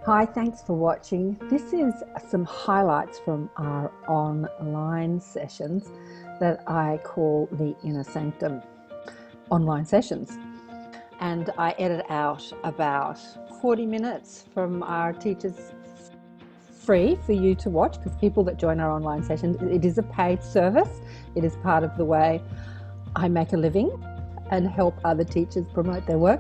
Hi, thanks for watching. This is some highlights from our online sessions that I call the Inner Sanctum online sessions. And I edit out about 40 minutes from our teachers free for you to watch, because people that join our online sessions, it is a paid service. It is part of the way I make a living and help other teachers promote their work.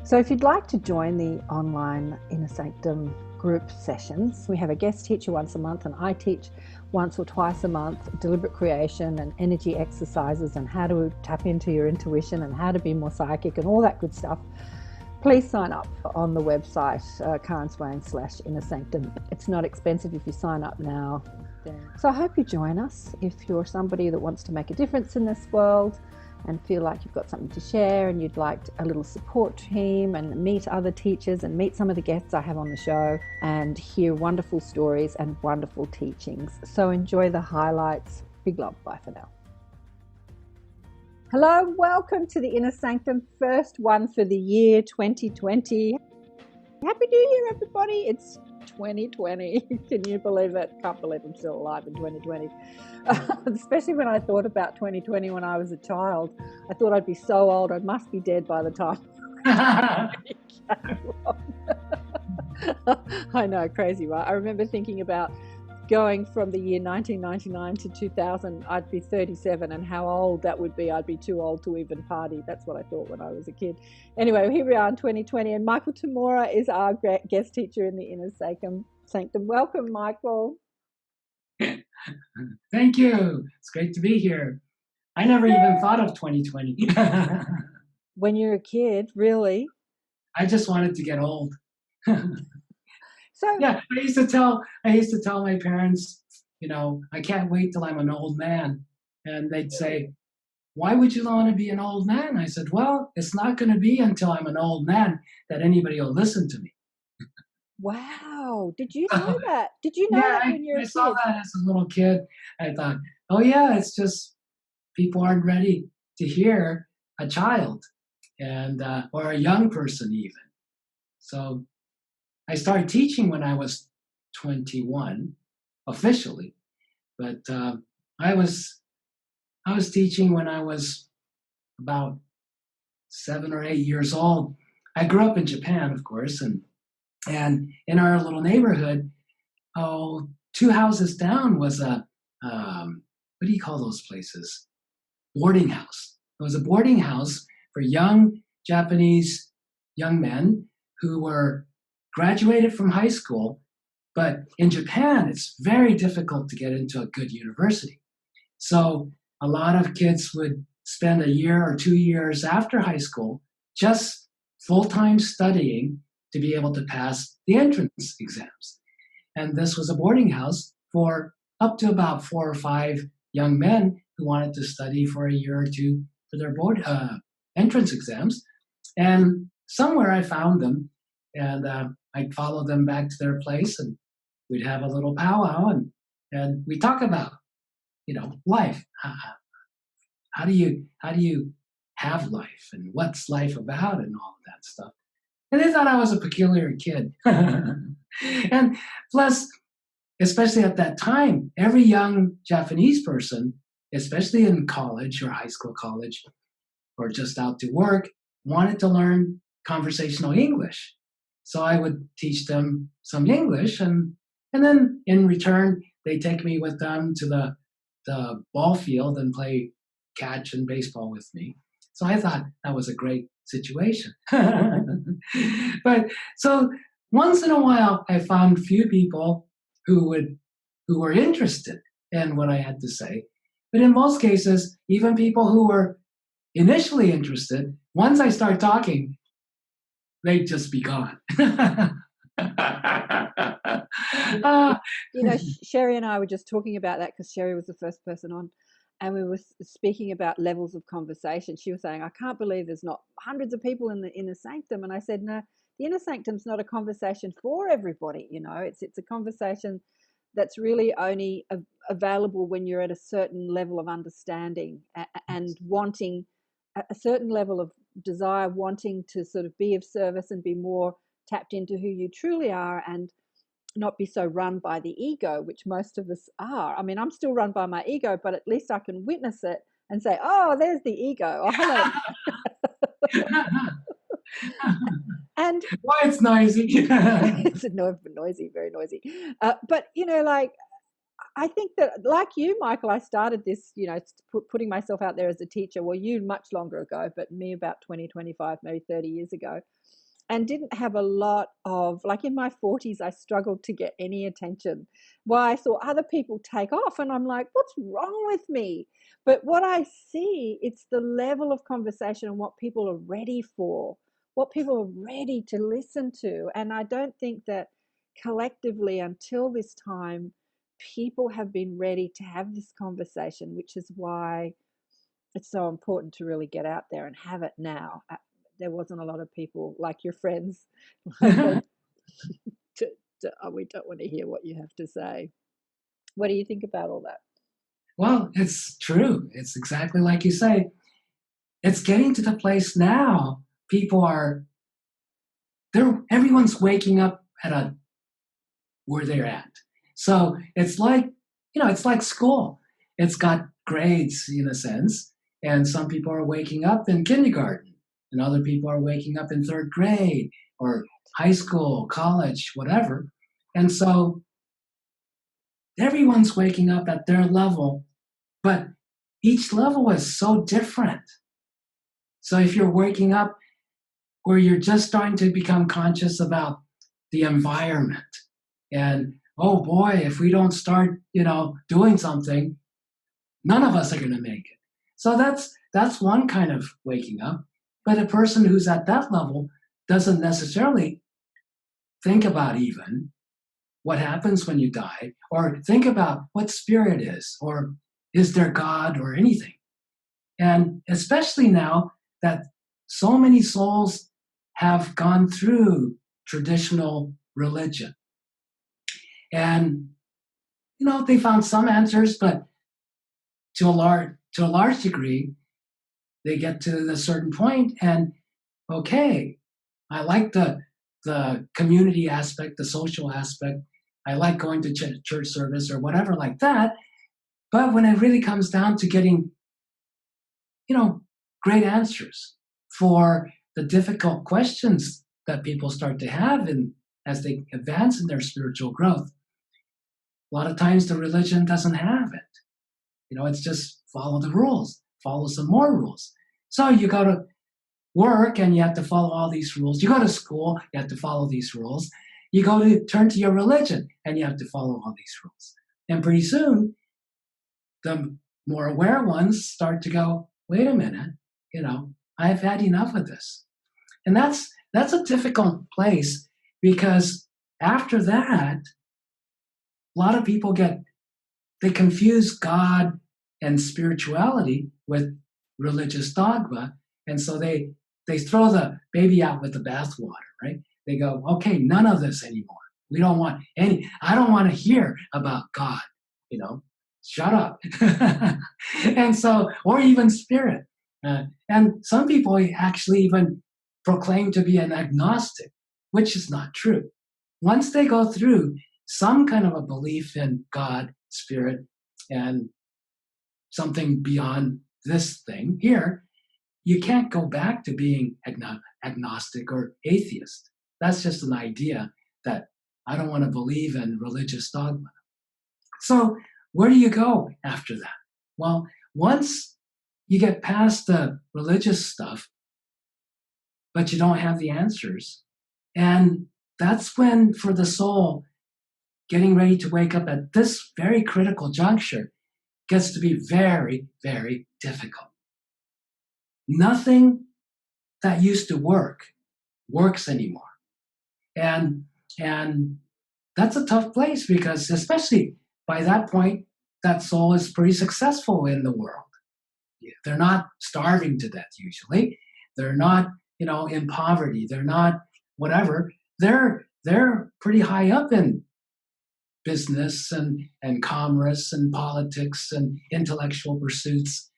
So if you'd like to join the online Inner Sanctum group sessions, we have a guest teacher once a month, and I teach once or twice a month deliberate creation and energy exercises and how to tap into your intuition and how to be more psychic and all that good stuff. Please sign up on the website, Swain/Inner Sanctum. It's not expensive if you sign up now. So I hope you join us if you're somebody that wants to make a difference in this world and feel like you've got something to share and you'd like a little support team and meet other teachers and meet some of the guests I have on the show and hear wonderful stories and wonderful teachings. So enjoy the highlights. Big love. Bye for now. Hello, welcome to the Inner Sanctum, first one for the year 2020. Happy New Year, everybody. It's 2020. Can you believe it? Can't believe I'm still alive in 2020. Especially when I thought about 2020 when I was a child. I thought I'd be so old, I must be dead by the time. I know, crazy, right? I remember thinking about going from the year 1999 to 2000, I'd be 37, and how old that would be. I'd be too old to even party. That's what I thought when I was a kid. Anyway, here we are in 2020, and Michael Tamura is our guest teacher in the Inner Sanctum. Welcome, Michael. Thank you. It's great to be here. I never even thought of 2020. When you're a kid, really? I just wanted to get old. So yeah, I used to tell my parents, I can't wait till I'm an old man. And they'd say, why would you want to be an old man? I said, well, it's not going to be until I'm an old man that anybody will listen to me. Wow. Did you know that? Did you know that when you were a kid? I saw that as a little kid. I thought, oh yeah, it's just people aren't ready to hear a child and or a young person even. So I started teaching when I was 21 officially, but I was teaching when I was about 7 or 8 years old. I grew up in Japan, of course, and in our little neighborhood, 2 houses down was a what do you call those places? Boarding house. It was a boarding house for young Japanese young men who were graduated from high school, but in Japan, it's very difficult to get into a good university. So a lot of kids would spend a year or 2 years after high school just full-time studying to be able to pass the entrance exams. And this was a boarding house for up to about 4 or 5 young men who wanted to study for a year or two for their board entrance exams. And somewhere I found them, and I'd follow them back to their place, and we'd have a little powwow, and we talk about, life. How do you have life, and what's life about, and all of that stuff. And they thought I was a peculiar kid. And plus, especially at that time, every young Japanese person, especially in college or high school, college, or just out to work, wanted to learn conversational English. So I would teach them some English, and then in return, they take me with them to the ball field and play catch and baseball with me. So I thought that was a great situation. But so once in a while, I found few people who were interested in what I had to say. But in most cases, even people who were initially interested, once I start talking, they'd just be gone. Sherry and I were just talking about that because Sherry was the first person on, and we were speaking about levels of conversation. She was saying, I can't believe there's not hundreds of people in the Inner Sanctum. And I said, no, the Inner Sanctum's not a conversation for everybody. It's a conversation that's really only available when you're at a certain level of understanding and wanting a certain level of desire, wanting to sort of be of service and be more tapped into who you truly are and not be so run by the ego, which most of us are. I mean, I'm still run by my ego, but at least I can witness it and say, oh, there's the ego. Oh, hello. And Why it's noisy. it's noisy, very noisy. But, like, I think that, like you, Michael, I started this, putting myself out there as a teacher. Well, you much longer ago, but me about 20, 25, maybe 30 years ago. And didn't have a lot of, like in my 40s, I struggled to get any attention. Why I saw other people take off, and I'm like, what's wrong with me? But what I see, it's the level of conversation and what people are ready for, what people are ready to listen to. And I don't think that collectively until this time, people have been ready to have this conversation, which is why it's so important to really get out there and have it now. There wasn't a lot of people like your friends, like we don't want to hear what you have to say. What do you think about all that? Well, it's true. It's exactly like you say. It's getting to the place now. Everyone's waking up where they're at. So it's like, it's like school. It's got grades in a sense. And some people are waking up in kindergarten, and other people are waking up in third grade or high school, college, whatever. And so everyone's waking up at their level, but each level is so different. So if you're waking up where you're just starting to become conscious about the environment, and oh boy, if we don't start, doing something, none of us are going to make it. So that's one kind of waking up. But a person who's at that level doesn't necessarily think about even what happens when you die, or think about what spirit is, or is there God or anything. And especially now that so many souls have gone through traditional religion. And, they found some answers, but to a large degree, they get to a certain point and, okay, I like the community aspect, the social aspect. I like going to church service or whatever like that. But when it really comes down to getting, great answers for the difficult questions that people start to have as they advance in their spiritual growth, a lot of times the religion doesn't have it. It's just follow the rules, follow some more rules. So you go to work and you have to follow all these rules. You go to school, you have to follow these rules. You go to turn to your religion and you have to follow all these rules. And pretty soon, the more aware ones start to go, wait a minute, I've had enough of this. And that's a difficult place, because after that, a lot of people they confuse God and spirituality with religious dogma. And so they throw the baby out with the bathwater, right? They go, okay, none of this anymore. We don't want I don't want to hear about God, shut up. And so, or even spirit. And some people actually even proclaim to be an agnostic, which is not true. Once they go through some kind of a belief in God, spirit, and something beyond this thing here, you can't go back to being agnostic or atheist. That's just an idea that I don't want to believe in religious dogma. So where do you go after that? Well, once you get past the religious stuff, but you don't have the answers, and that's when, for the soul getting ready to wake up at this very critical juncture, gets to be very, very difficult. Nothing that used to works anymore. And that's a tough place, because especially by that point, that soul is pretty successful in the world. They're not starving to death usually. They're not, in poverty. They're not whatever. They're pretty high up in business and commerce and politics and intellectual pursuits,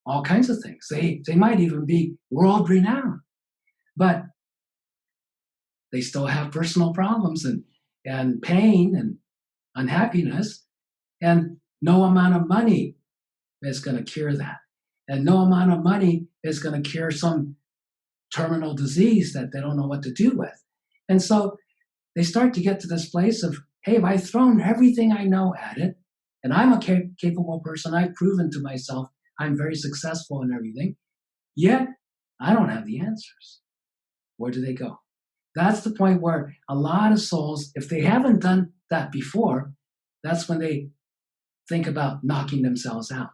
all kinds of things. They might even be world renowned. But they still have personal problems and pain and unhappiness, and no amount of money is going to cure that. And no amount of money is going to cure some terminal disease that they don't know what to do with. And so they start to get to this place of, hey, if I've thrown everything I know at it, and I'm a capable person, I've proven to myself I'm very successful in everything, yet I don't have the answers. Where do they go? That's the point where a lot of souls, if they haven't done that before, that's when they think about knocking themselves out,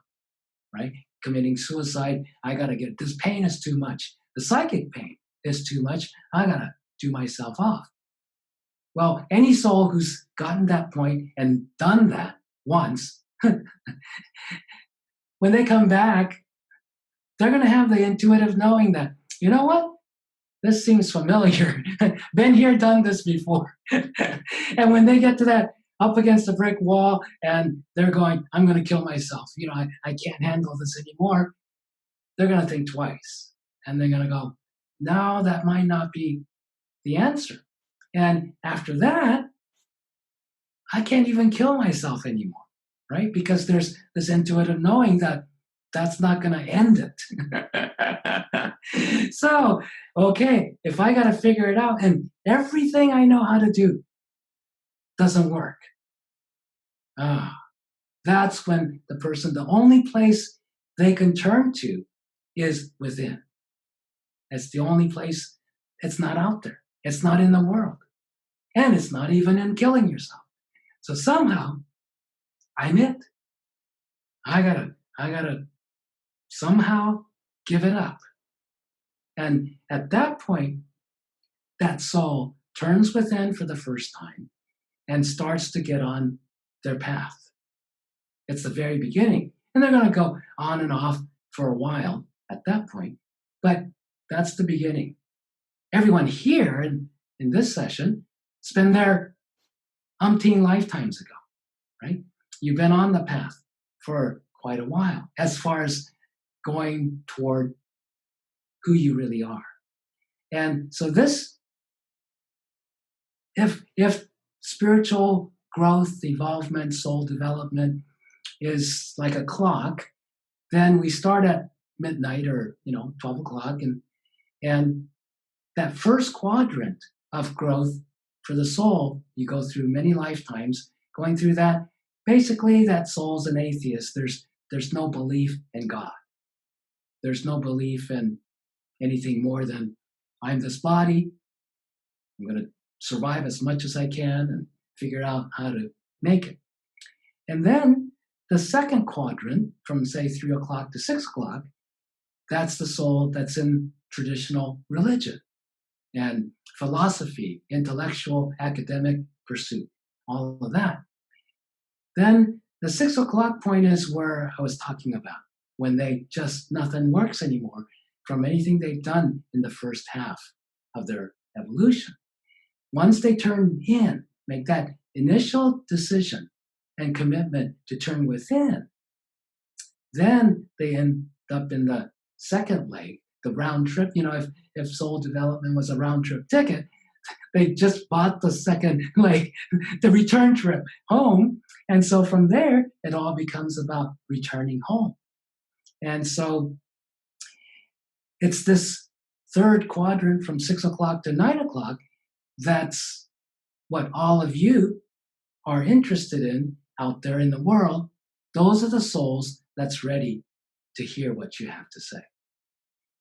right? Committing suicide. I got to get, this pain is too much. The psychic pain is too much. I got to do myself off. Well, any soul who's gotten that point and done that once, when they come back, they're going to have the intuitive knowing that, you know what? This seems familiar. Been here, done this before. And when they get to that up against a brick wall and they're going, I'm going to kill myself. You know, I can't handle this anymore. They're going to think twice. And they're going to go, no, that might not be the answer. And after that, I can't even kill myself anymore, right? Because there's this intuitive knowing that that's not going to end it. So, okay, if I got to figure it out and everything I know how to do doesn't work, that's when the only place they can turn to is within. It's the only place. It's not out there. It's not in the world. And it's not even in killing yourself. So somehow, I'm it. I gotta somehow give it up. And at that point, that soul turns within for the first time and starts to get on their path. It's the very beginning. And they're going to go on and off for a while at that point. But that's the beginning. Everyone here in this session has been there umpteen lifetimes ago, right? You've been on the path for quite a while as far as going toward who you really are. And so this, if spiritual growth, evolvement, soul development is like a clock, then we start at midnight or 12 o'clock, and that first quadrant of growth for the soul, you go through many lifetimes going through that. Basically, that soul's an atheist. There's no belief in God. There's no belief in anything more than I'm this body. I'm going to survive as much as I can and figure out how to make it. And then the second quadrant, from say 3 o'clock to 6 o'clock, that's the soul that's in traditional religion and philosophy, intellectual, academic pursuit, all of that. Then the 6 o'clock point is where I was talking about, when nothing works anymore from anything they've done in the first half of their evolution. Once they turn in, make that initial decision and commitment to turn within, then they end up in the second leg, the round trip. If soul development was a round trip ticket, they just bought the second leg, the return trip home. And so from there, it all becomes about returning home. And so it's this third quadrant from 6 o'clock to 9 o'clock. That's what all of you are interested in out there in the world. Those are the souls that's ready to hear what you have to say.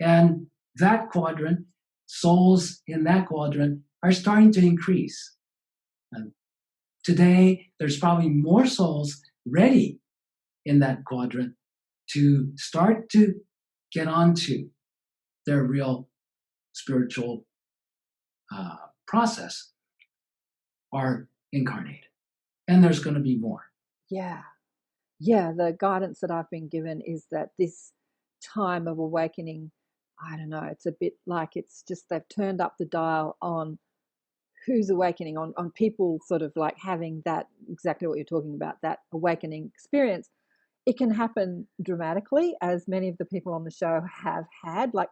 And that quadrant, souls in that quadrant are starting to increase. And today, there's probably more souls ready in that quadrant to start to get onto their real spiritual process are incarnated. And there's going to be more. Yeah. The guidance that I've been given is that this time of awakening, I don't know, it's a bit like it's just they've turned up the dial on who's awakening, on people sort of like having that, exactly what you're talking about, that awakening experience. It can happen dramatically, as many of the people on the show have had. Like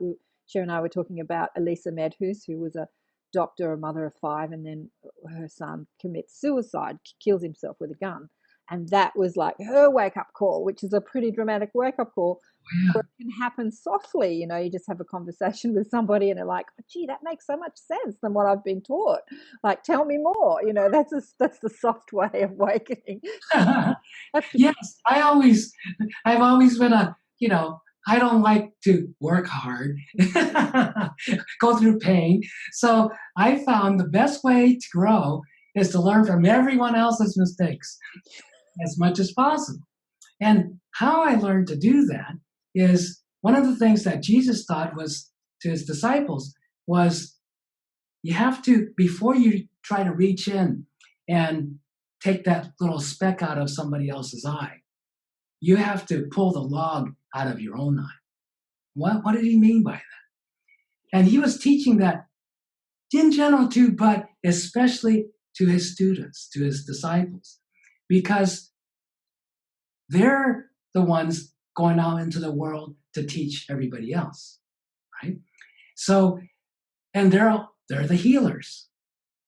Cher and I were talking about Elisa Medhus, who was a doctor, a mother of 5, and then her son commits suicide, kills himself with a gun. And that was like her wake-up call, which is a pretty dramatic wake-up call. Yeah. Or it can happen softly, you just have a conversation with somebody and they're like, oh, gee, that makes so much sense than what I've been taught. Like, tell me more. That's the soft way of awakening. Yes, I've always been I don't like to work hard, go through pain. So I found the best way to grow is to learn from everyone else's mistakes as much as possible. And how I learned to do that is one of the things that Jesus taught was to his disciples was you have to, before you try to reach in and take that little speck out of somebody else's eye, you have to pull the log out of your own eye. What did he mean by that? And he was teaching that in general too, but especially to his students, to his disciples, because they're the ones going out into the world to teach everybody else, right? So, and they're the healers,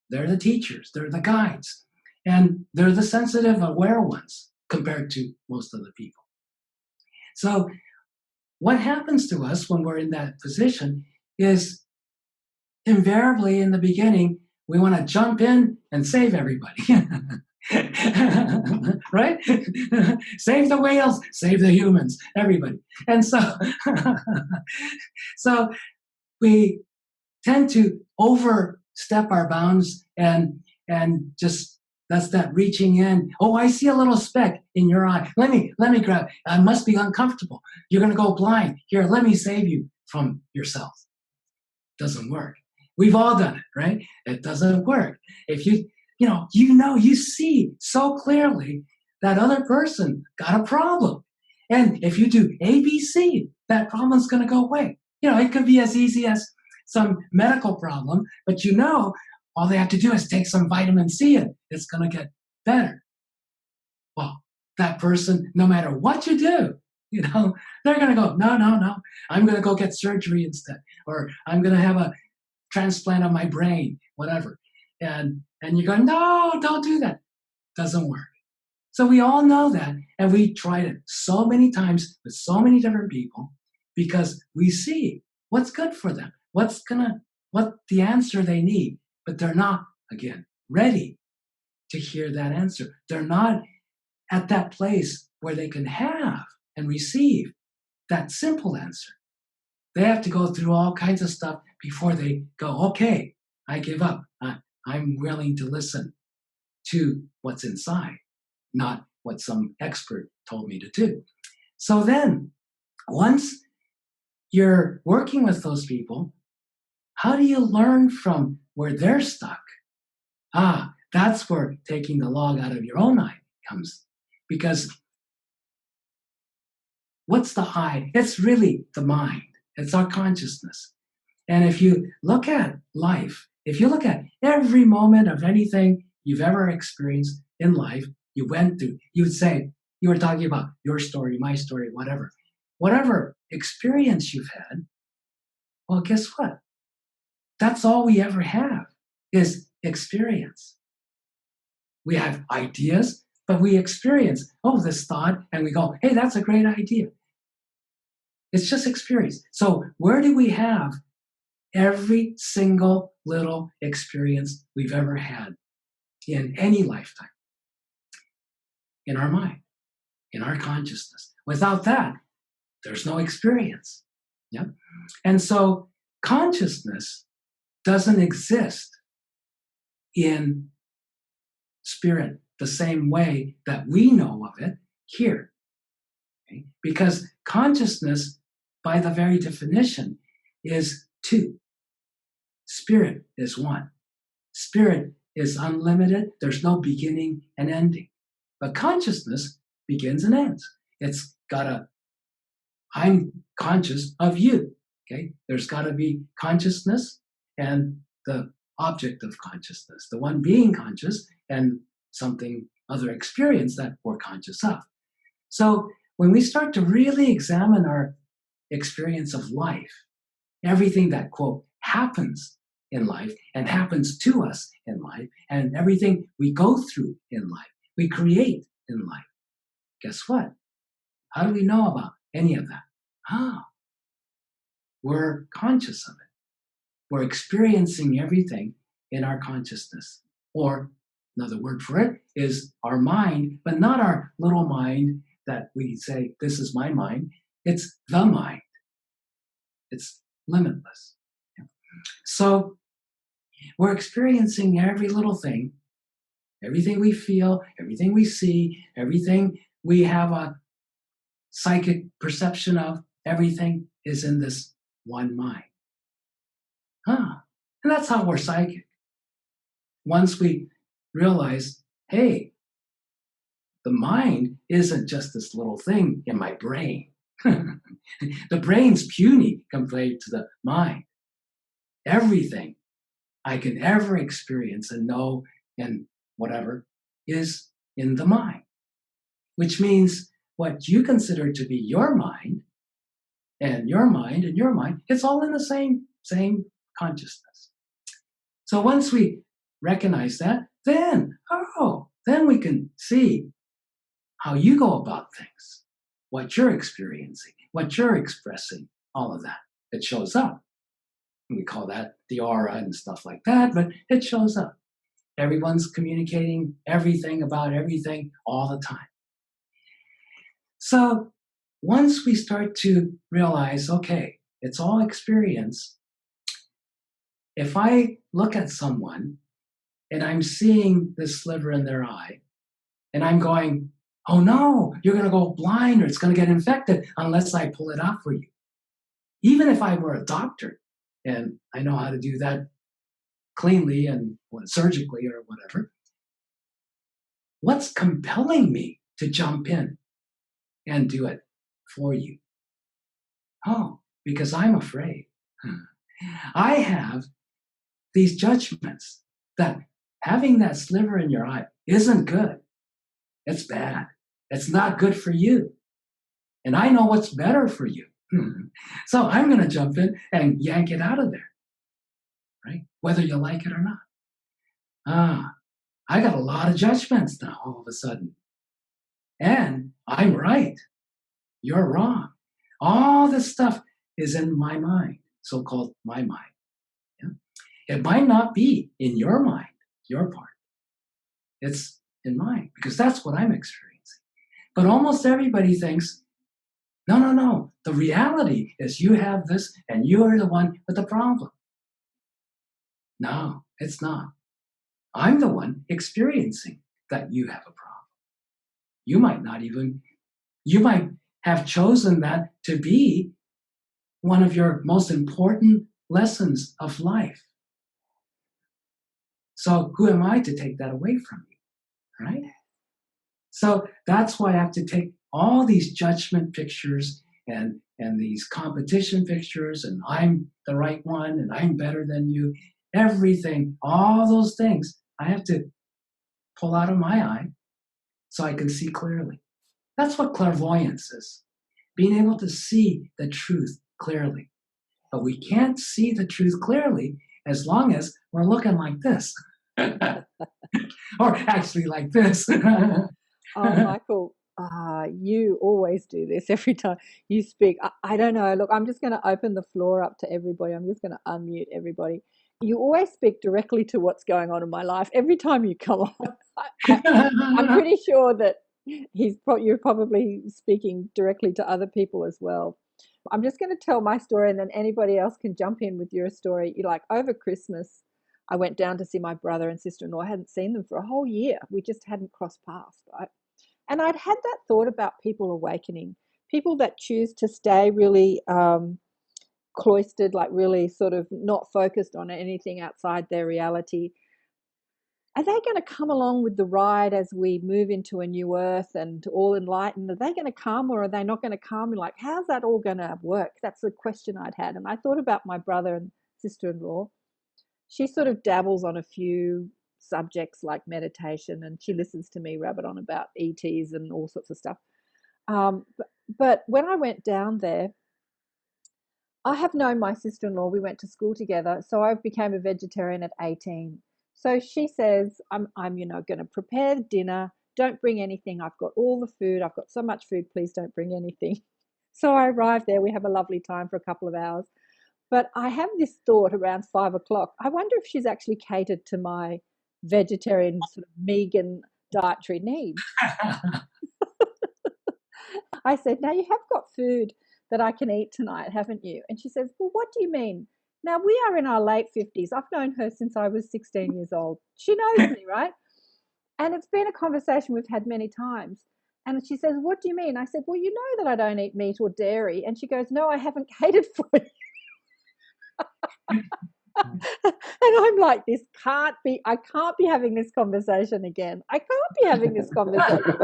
they're the teachers, they're the guides, and they're the sensitive, aware ones compared to most of the people. So, what happens to us when we're in that position is invariably in the beginning, we want to jump in and save everybody. Right? Save the whales, save the humans, everybody. And so, so we tend to overstep our bounds and just that's that reaching in. Oh, I see a little speck in your eye. Let me grab it. I must be uncomfortable. You're going to go blind. Here, let me save you from yourself. Doesn't work. We've all done it, right? It doesn't work. If you see so clearly that other person got a problem. And if you do ABC, that problem's going to go away. It could be as easy as some medical problem, but all they have to do is take some vitamin C and it's going to get better. Well, that person, no matter what you do, they're going to go, no, I'm going to go get surgery instead, or I'm going to have a transplant of my brain, whatever. And you go, no, don't do that. Doesn't work. So we all know that, and we tried it so many times with so many different people because we see what's good for them, what the answer they need, but they're not, again, ready to hear that answer. They're not at that place where they can have and receive that simple answer. They have to go through all kinds of stuff before they go, okay, I give up. I'm willing to listen to what's inside, not what some expert told me to do. So then, once you're working with those people, how do you learn from where they're stuck? That's where taking the log out of your own eye comes. Because what's the eye? It's really the mind. It's our consciousness. And if you look at life, if you look at every moment of anything you've ever experienced in life, you went through, you would say, you were talking about your story, my story, whatever. Whatever experience you've had, well, guess what? That's all we ever have is experience. We have ideas, but we experience, this thought, and we go, hey, that's a great idea. It's just experience. So where do we have every single little experience we've ever had in any lifetime? In our mind, in our consciousness. Without that, there's no experience. Yeah? And so consciousness doesn't exist in spirit the same way that we know of it here. Okay? Because consciousness, by the very definition, is two. Spirit is one. Spirit is unlimited. There's no beginning and ending. But consciousness begins and ends. It's got I'm conscious of you. Okay? There's got to be consciousness and the object of consciousness, the one being conscious and something, other experience that we're conscious of. So when we start to really examine our experience of life, everything that, quote, happens in life and happens to us in life, and everything we go through in life, we create in life. Guess what? How do we know about any of that? We're conscious of it. We're experiencing everything in our consciousness. Or another word for it is our mind, but not our little mind that we say, this is my mind. It's the mind. It's limitless. So we're experiencing every little thing, everything we feel, everything we see, everything we have a psychic perception of, everything is in this one mind. And that's how we're psychic. Once we realize, hey, the mind isn't just this little thing in my brain. The brain's puny compared to the mind. Everything I can ever experience and know and whatever is in the mind, which means what you consider to be your mind and your mind and your mind, it's all in the same consciousness. So once we recognize that, then we can see how you go about things, what you're experiencing, what you're expressing, all of that. It shows up. We call that the aura and stuff like that, but it shows up. Everyone's communicating everything about everything all the time. So once we start to realize, okay, it's all experience. If I look at someone and I'm seeing this sliver in their eye and I'm going, oh no, you're going to go blind or it's going to get infected unless I pull it out for you. Even if I were a doctor and I know how to do that cleanly and surgically or whatever, what's compelling me to jump in and do it for you? Oh, because I'm afraid. I have these judgments that having that sliver in your eye isn't good. It's bad. It's not good for you. And I know what's better for you. So I'm going to jump in and yank it out of there, right? Whether you like it or not. I got a lot of judgments now all of a sudden. And I'm right. You're wrong. All this stuff is in my mind, so-called my mind. Yeah? It might not be in your mind, your part. It's in mine because that's what I'm experiencing. But almost everybody thinks, no. The reality is you have this and you're the one with the problem. No, it's not. I'm the one experiencing that you have a problem. You might have chosen that to be one of your most important lessons of life. So who am I to take that away from you, right? So that's why I have to take all these judgment pictures and these competition pictures, and I'm the right one, and I'm better than you, everything, all those things, I have to pull out of my eye so I can see clearly. That's what clairvoyance is, being able to see the truth clearly. But we can't see the truth clearly as long as we're looking like this. Or actually like this. Oh, Michael, you always do this every time you speak. I don't know. Look, I'm just going to open the floor up to everybody. I'm just going to unmute everybody. You always speak directly to what's going on in my life every time you come on. I'm pretty sure that you're probably speaking directly to other people as well. I'm just going to tell my story and then anybody else can jump in with your story. Like over Christmas, I went down to see my brother and sister-in-law. I hadn't seen them for a whole year. We just hadn't crossed paths, right? And I'd had that thought about people awakening, people that choose to stay really cloistered, like really sort of not focused on anything outside their reality. Are they going to come along with the ride as we move into a new earth and all enlightened? Are they going to come or are they not going to come? And like, how's that all going to work? That's the question I'd had. And I thought about my brother and sister-in-law. She sort of dabbles on a few subjects like meditation and she listens to me rabbit on about ETs and all sorts of stuff. But when I went down there, I have known my sister-in-law. We went to school together, so I became a vegetarian at 18. So she says, I'm going to prepare dinner. Don't bring anything. I've got all the food. I've got so much food. Please don't bring anything. So I arrive there. We have a lovely time for a couple of hours. But I have this thought around 5 o'clock. I wonder if she's actually catered to my vegetarian, sort of vegan dietary needs. I said, now you have got food that I can eat tonight, haven't you? And she says, well, what do you mean? Now we are in our late 50s. I've known her since I was 16 years old. She knows me, right? And it's been a conversation we've had many times. And she says, what do you mean? I said, well, you know that I don't eat meat or dairy. And she goes, no, I haven't catered for you. And I'm like, I can't be having this conversation again. I can't be having this conversation.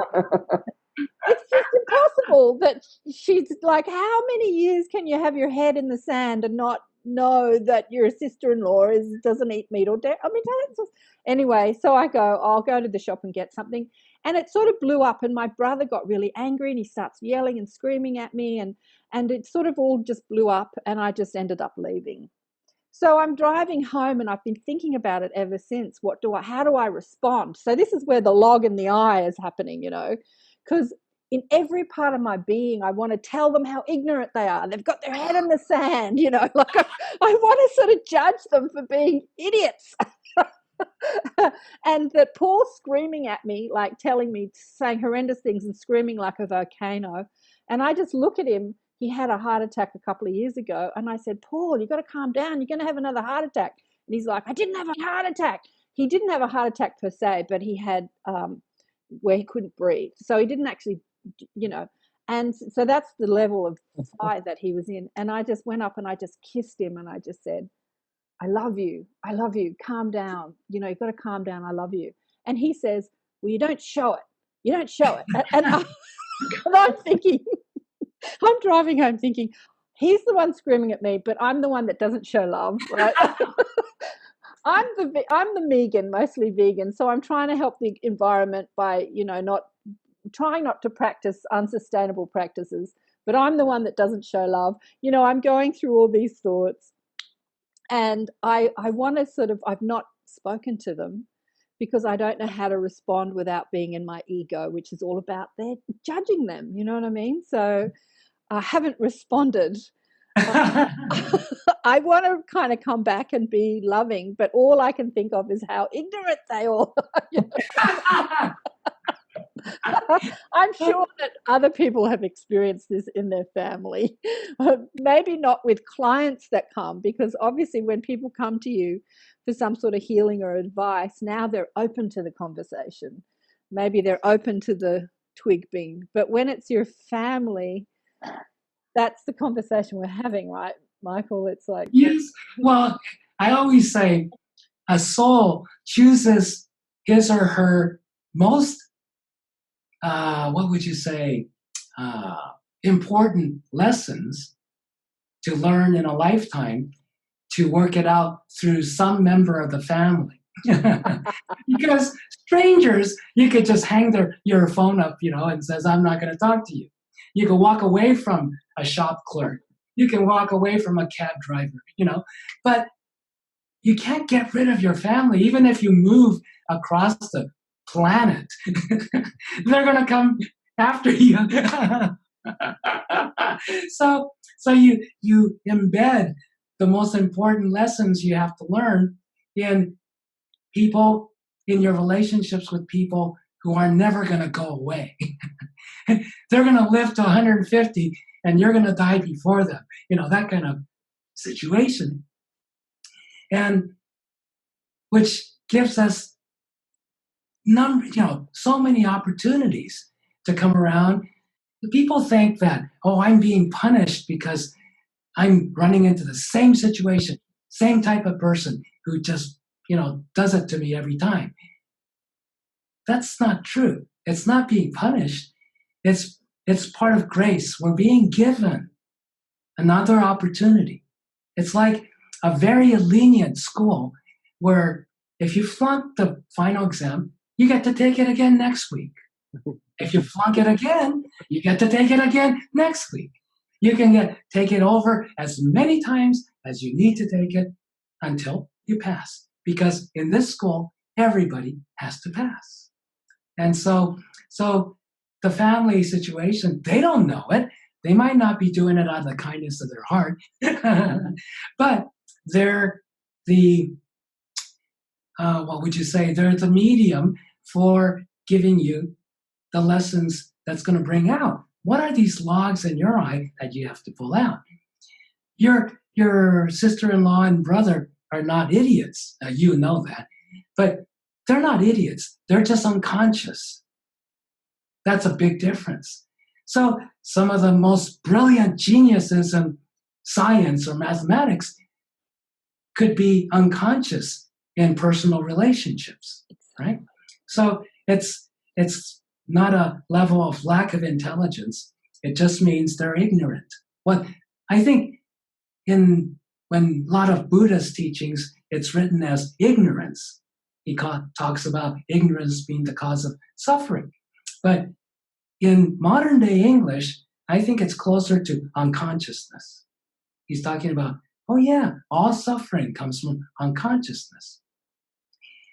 It's just impossible that she's like, how many years can you have your head in the sand and not know that your sister-in-law doesn't eat meat or dairy? I mean, that's just, anyway, so I'll go to the shop and get something. And it sort of blew up, and my brother got really angry and he starts yelling and screaming at me, and it sort of all just blew up, and I just ended up leaving. So I'm driving home and I've been thinking about it ever since. How do I respond? So this is where the log in the eye is happening, because in every part of my being, I want to tell them how ignorant they are. They've got their head in the sand, like I want to sort of judge them for being idiots. And that Paul's screaming at me, like saying horrendous things and screaming like a volcano. And I just look at him. He had a heart attack a couple of years ago. And I said, Paul, you've got to calm down. You're going to have another heart attack. And he's like, I didn't have a heart attack. He didn't have a heart attack per se, but he had where he couldn't breathe. So he didn't actually, and so that's the level of fight that he was in. And I just went up and I just kissed him and I just said, I love you. I love you. Calm down. You've got to calm down. I love you. And he says, well, you don't show it. You don't show it. And I'm thinking, I'm driving home thinking, he's the one screaming at me, but I'm the one that doesn't show love, right? I'm the vegan, mostly vegan. So I'm trying to help the environment by, not to practice unsustainable practices, but I'm the one that doesn't show love. I'm going through all these thoughts, and I want to I've not spoken to them because I don't know how to respond without being in my ego, which is all about they're judging them. You know what I mean? So I haven't responded. I want to kind of come back and be loving, but all I can think of is how ignorant they all are. I'm sure that other people have experienced this in their family. Maybe not with clients that come, because obviously when people come to you for some sort of healing or advice, now they're open to the conversation. Maybe they're open to the twig being. But when it's your family, that's the conversation we're having, right, Michael? It's like... Yes. Well, I always say a soul chooses his or her most what would you say, important lessons to learn in a lifetime to work it out through some member of the family. Because strangers, you could just hang your phone up, and says, I'm not going to talk to you. You can walk away from a shop clerk. You can walk away from a cab driver, but you can't get rid of your family, even if you move across the planet. They're going to come after you. So you embed the most important lessons you have to learn in people, in your relationships with people who are never going to go away. They're going to live to 150 and you're going to die before them. That kind of situation. And which gives us so many opportunities to come around. People think that, I'm being punished because I'm running into the same situation, same type of person who just, does it to me every time. That's not true. It's not being punished. It's part of grace. We're being given another opportunity. It's like a very lenient school where if you flunk the final exam, you get to take it again next week. If you flunk it again, you get to take it again next week. You can take it over as many times as you need to take it until you pass. Because in this school, everybody has to pass. And so the family situation, they don't know it. They might not be doing it out of the kindness of their heart, but they're the, what would you say? They're the medium for giving you the lessons that's going to bring out. What are these logs in your eye that you have to pull out? Your sister-in-law and brother are not idiots. You know that. But they're not idiots. They're just unconscious. That's a big difference. So some of the most brilliant geniuses in science or mathematics could be unconscious in personal relationships, right? So it's not a level of lack of intelligence. It just means they're ignorant. What I think when a lot of Buddha's teachings, it's written as ignorance. He talks about ignorance being the cause of suffering. But in modern day English, I think it's closer to unconsciousness. He's talking about, oh yeah, all suffering comes from unconsciousness.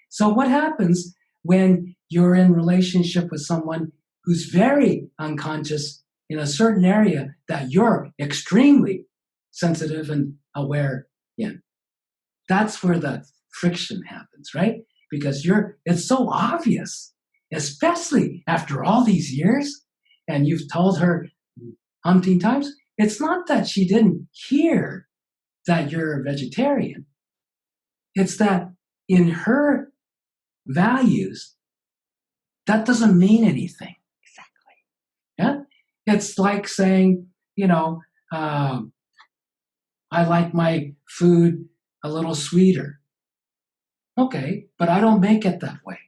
So what happens when you're in relationship with someone who's very unconscious in a certain area that you're extremely sensitive and aware in? That's where the friction happens, right? Because it's so obvious, especially after all these years, and you've told her umpteen times. It's not that she didn't hear that you're a vegetarian. It's that in her values, that doesn't mean anything. Exactly. Yeah? It's like saying, I like my food a little sweeter. Okay, but I don't make it that way.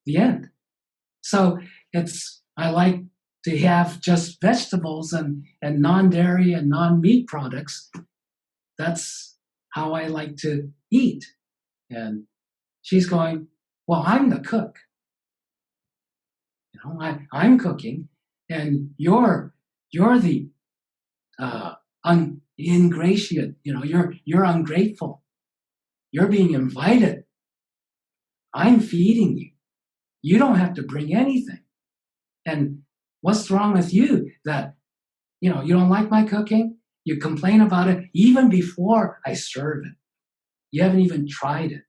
The end. So I like to have just vegetables and non-dairy and non-meat products. That's how I like to eat. And she's going, well, I'm the cook. I'm cooking, and you're the ingratiate. You're ungrateful. You're being invited. I'm feeding you. You don't have to bring anything. And what's wrong with you that you don't like my cooking? You complain about it even before I serve it. You haven't even tried it.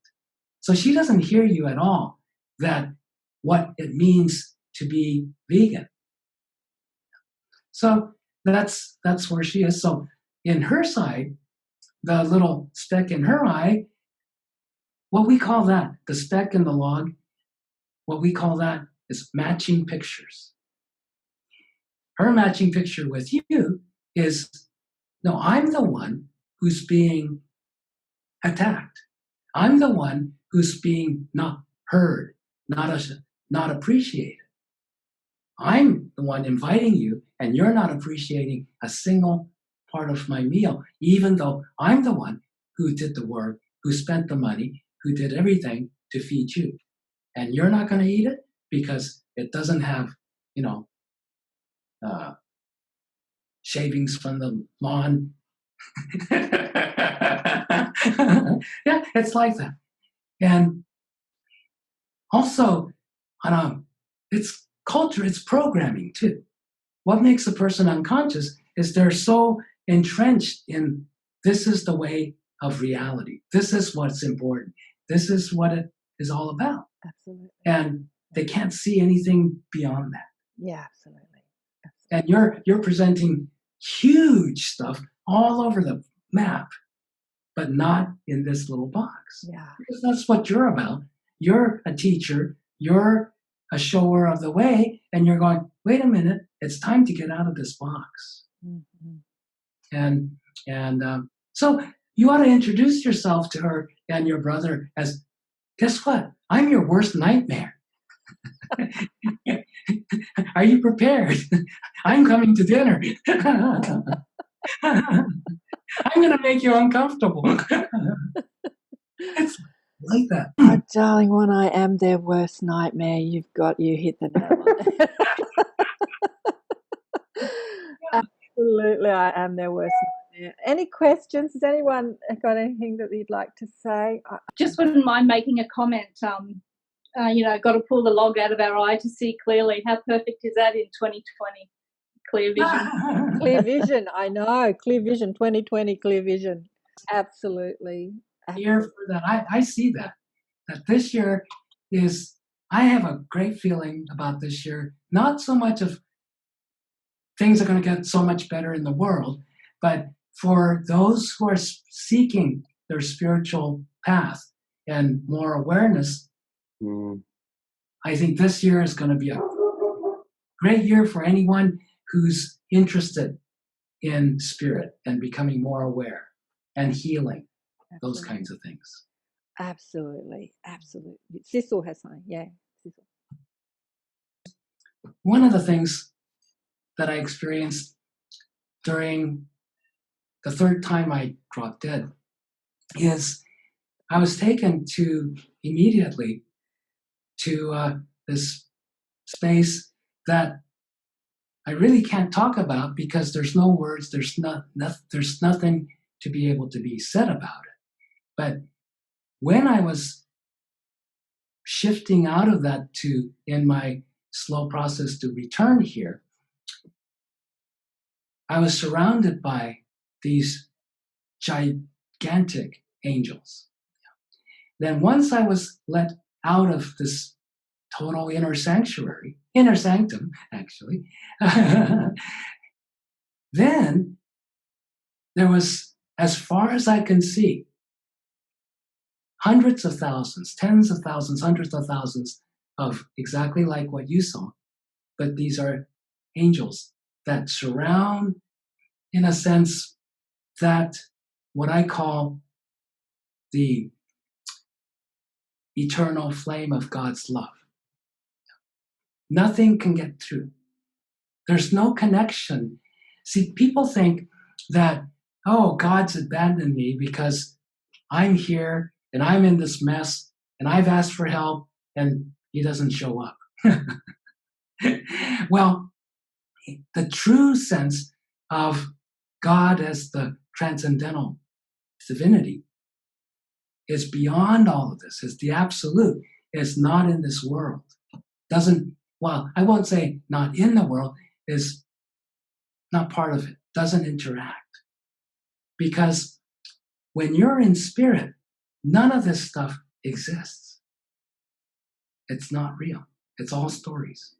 So she doesn't hear you at all, that what it means to be vegan. So that's where she is. So in her side, the little speck in her eye, what we call that, the speck in the log, what we call that is matching pictures. Her matching picture with you is, no, I'm the one who's being attacked. I'm the one who's being not heard, not appreciated. I'm the one inviting you, and you're not appreciating a single part of my meal, even though I'm the one who did the work, who spent the money, who did everything to feed you. And you're not going to eat it because it doesn't have, shavings from the lawn. Yeah, it's like that. And also, it's culture, it's programming too. What makes a person unconscious is they're so entrenched in this is the way of reality. This is what's important. This is what it is all about. Absolutely. And they can't see anything beyond that. Yeah, absolutely. And you're presenting huge stuff all over the map, but not in this little box. Yeah. Because that's what you're about. You're a teacher. You're a shower of the way, and you're going, wait a minute, it's time to get out of this box. Mm-hmm. And so you ought to introduce yourself to her and your brother as, guess what? I'm your worst nightmare. Are you prepared? I'm coming to dinner. I'm going to make you uncomfortable. It's like that. Oh, darling one, I am their worst nightmare. You hit the nail on it. Absolutely, I am their worst nightmare. Any questions? Has anyone got anything that you'd like to say? Just wouldn't mind making a comment. Got to pull the log out of our eye to see clearly. How perfect is that in 2020? Clear vision. Clear vision, I know. Clear vision, 2020, clear vision. Absolutely. Year for that. I see that this year is, I have a great feeling about this year, not so much of things are going to get so much better in the world, but for those who are seeking their spiritual path and more awareness, I think this year is going to be a great year for anyone who's interested in spirit and becoming more aware and healing. Absolutely. Those kinds of things. Absolutely. Cecil has something. Yeah, Cecil. One of the things that I experienced during the third time I dropped dead is I was taken immediately to this space that I really can't talk about because there's no words, there's nothing to be able to be said about it. But when I was shifting out of that in my slow process to return here, I was surrounded by these gigantic angels. Then once I was let out of this total inner sanctum, actually, then there was, as far as I can see, hundreds of thousands, tens of thousands, hundreds of thousands of exactly like what you saw, but these are angels that surround, in a sense, that what I call the eternal flame of God's love. Nothing can get through. There's no connection. See, people think that, oh, God's abandoned me because I'm here and I'm in this mess and I've asked for help and he doesn't show up. Well, the true sense of God as the transcendental divinity is beyond all of this, is the absolute, is not in this world. I won't say not in the world, is not part of it, doesn't interact. Because when you're in spirit, none of this stuff exists. It's not real. It's all stories.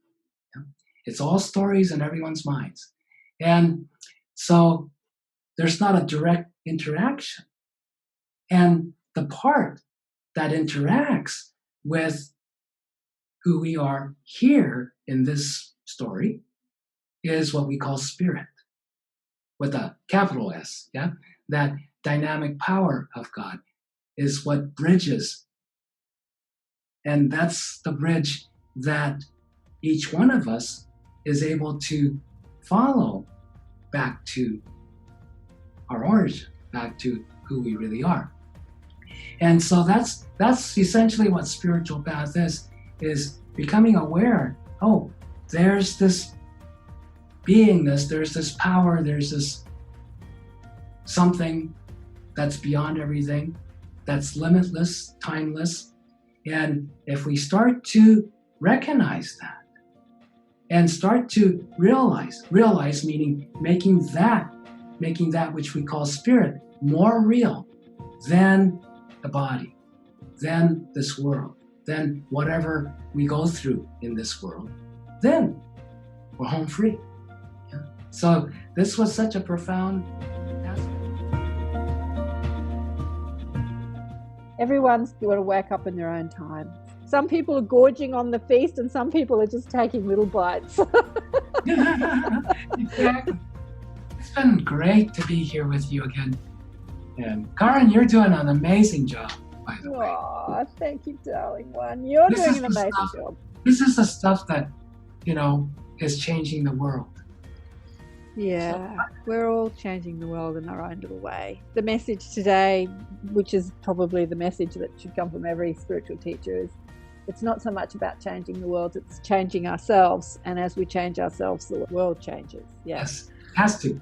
It's all stories in everyone's minds. And so there's not a direct interaction. And the part that interacts with who we are here in this story is what we call spirit, with a capital S, yeah? That dynamic power of God is what bridges. And that's the bridge that each one of us is able to follow back to our origin, back to who we really are. And so that's essentially what spiritual path is becoming aware, oh, there's this beingness, there's this power, there's this something that's beyond everything, that's limitless, timeless. And if we start to recognize that and start to realize meaning making that which we call spirit more real than the body, than this world, than whatever we go through in this world, then we're home free. Yeah? So this was such a profound aspect. Everyone's got to wake up in their own time. Some people are gorging on the feast and some people are just taking little bites. Exactly. It's been great to be here with you again. And Karen, you're doing an amazing job, by the way. Oh, thank you, darling one. You're doing an amazing job. This is the stuff that, is changing the world. Yeah, we're all changing the world in our own little way. The message today, which is probably the message that should come from every spiritual teacher, is it's not so much about changing the world, it's changing ourselves. And as we change ourselves, the world changes. Yeah. Yes. Has to.